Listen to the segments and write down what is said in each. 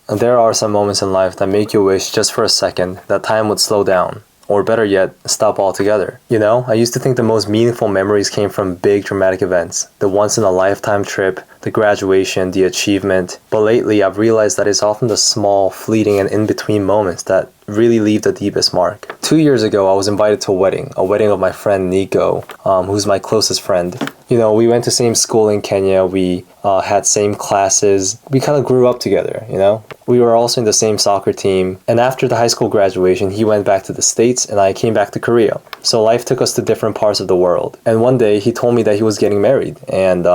There are some moments in life that make you wish just for a second that time would slow down. Or better yet, stop altogether. You know, I used to think the most meaningful memories came from big dramatic events. The once-in-a-lifetime trip, the graduation, the achievement. But lately, I've realized that it's often the small, fleeting, and in-between moments that really leave the deepest mark. 2 years ago, I was invited to a wedding of my friend Nico, who's my closest friend. You know, we went to same school in Kenya, we had same classes, we kind of grew up together, you know? We were also in the same soccer team, and after the high school graduation, he went back to the States and I came back to Korea. So life took us to different parts of the world. And one day, he told me that he was getting married, and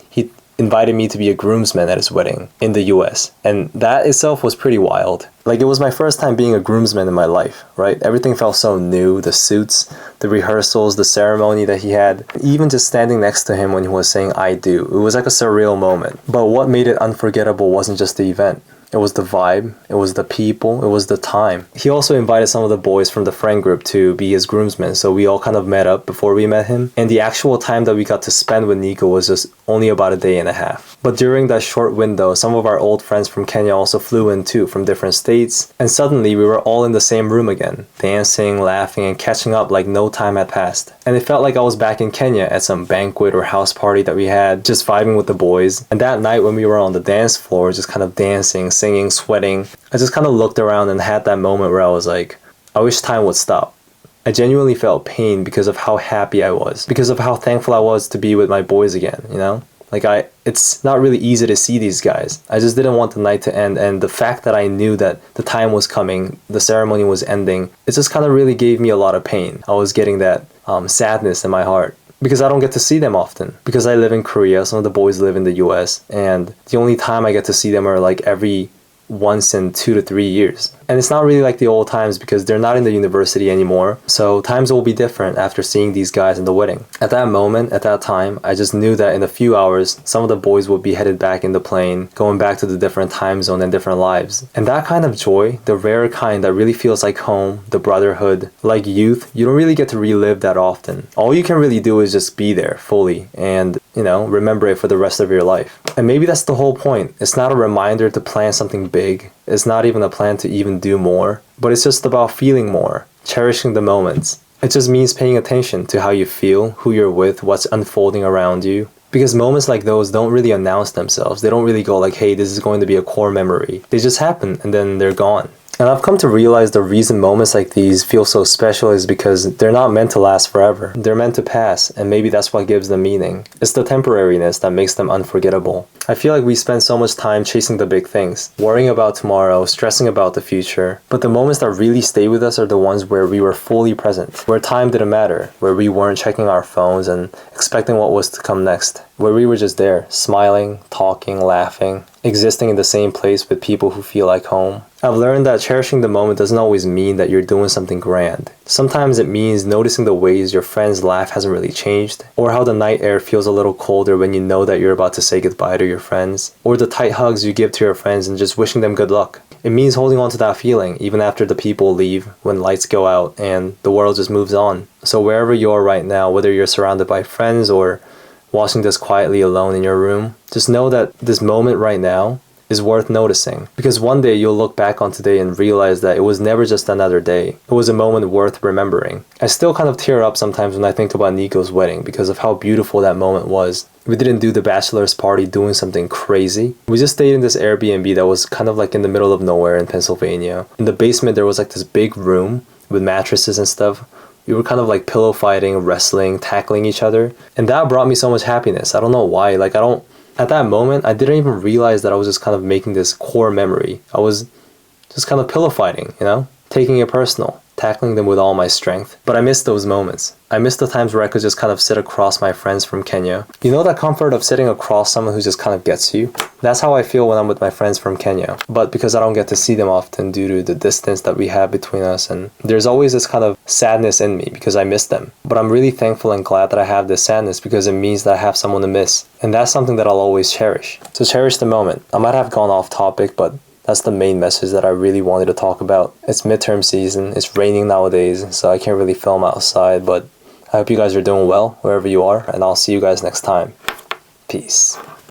he invited me to be a groomsman at his wedding in the US. And that itself was pretty wild. Like, it was my first time being a groomsman in my life, right? Everything felt so new, the suits, the rehearsals, the ceremony that he had, even just standing next to him when he was saying "I do." It was like a surreal moment. But what made it unforgettable wasn't just the event. It was the vibe, it was the people, it was the time. He also invited some of the boys from the friend group to be his groomsmen, so we all kind of met up before we met him. And the actual time that we got to spend with Nico was just only about a day and a half. But during that short window, some of our old friends from Kenya also flew in too, from different states. And suddenly we were all in the same room again, dancing, laughing, and catching up like no time had passed. And it felt like I was back in Kenya at some banquet or house party that we had, just vibing with the boys. And that night when we were on the dance floor, just kind of dancing, singing, sweating, I just kind of looked around and had that moment where I was like, I wish time would stop. I genuinely felt pain because of how happy I was, because of how thankful I was to be with my boys again, you know? Like, it's not really easy to see these guys. I just didn't want the night to end, and the fact that I knew that the time was coming, the ceremony was ending, it just kind of really gave me a lot of pain. I was getting that sadness in my heart. Because I don't get to see them often. Because I live in Korea, some of the boys live in the US, and the only time I get to see them are like every once in 2 to 3 years. And it's not really like the old times because they're not in the university anymore. So times will be different after seeing these guys in the wedding. At that moment, at that time, I just knew that in a few hours, some of the boys would be headed back in the plane, going back to the different time zone and different lives. And that kind of joy, the rare kind that really feels like home, the brotherhood, like youth, you don't really get to relive that often. All you can really do is just be there fully and, you know, remember it for the rest of your life. And maybe that's the whole point. It's not a reminder to plan something big. It's not even a plan to even do more, but it's just about feeling more, cherishing the moments. It just means paying attention to how you feel, who you're with, what's unfolding around you. Because moments like those don't really announce themselves. They don't really go like, hey, this is going to be a core memory. They just happen and then they're gone. And I've come to realize the reason moments like these feel so special is because they're not meant to last forever. They're meant to pass, and maybe that's what gives them meaning. It's the temporariness that makes them unforgettable. I feel like we spend so much time chasing the big things, worrying about tomorrow, stressing about the future. But the moments that really stay with us are the ones where we were fully present, where time didn't matter, where we weren't checking our phones and expecting what was to come next, where we were just there, smiling, talking, laughing, existing in the same place with people who feel like home. I've learned that cherishing the moment doesn't always mean that you're doing something grand. Sometimes it means noticing the ways your friend's laugh hasn't really changed, or how the night air feels a little colder when you know that you're about to say goodbye to your friends, or the tight hugs you give to your friends and just wishing them good luck. It means holding on to that feeling even after the people leave, when lights go out and the world just moves on. So wherever you are right now, whether you're surrounded by friends or watching this quietly alone in your room, just know that this moment right now is worth noticing, because one day you'll look back on today and realize that it was never just another day. It was a moment worth remembering. I still kind of tear up sometimes when I think about Nico's wedding because of how beautiful that moment was. We didn't do the bachelor's party doing something crazy. We just stayed in this Airbnb that was kind of like in the middle of nowhere in Pennsylvania. In the basement there was like this big room with mattresses and stuff. We were kind of like pillow fighting, wrestling, tackling each other. And that brought me so much happiness. I don't know why. At that moment, I didn't even realize that I was just kind of making this core memory. I was just kind of pillow fighting, you know? Taking it personal, tackling them with all my strength. But I miss those moments. I miss the times where I could just kind of sit across my friends from Kenya. You know that comfort of sitting across someone who just kind of gets you? That's how I feel when I'm with my friends from Kenya. But because I don't get to see them often due to the distance that we have between us, and there's always this kind of sadness in me because I miss them. But I'm really thankful and glad that I have this sadness because it means that I have someone to miss. And that's something that I'll always cherish. So cherish the moment. I might have gone off topic, but that's the main message that I really wanted to talk about. It's midterm season, it's raining nowadays, so I can't really film outside, but I hope you guys are doing well wherever you are, and I'll see you guys next time. Peace.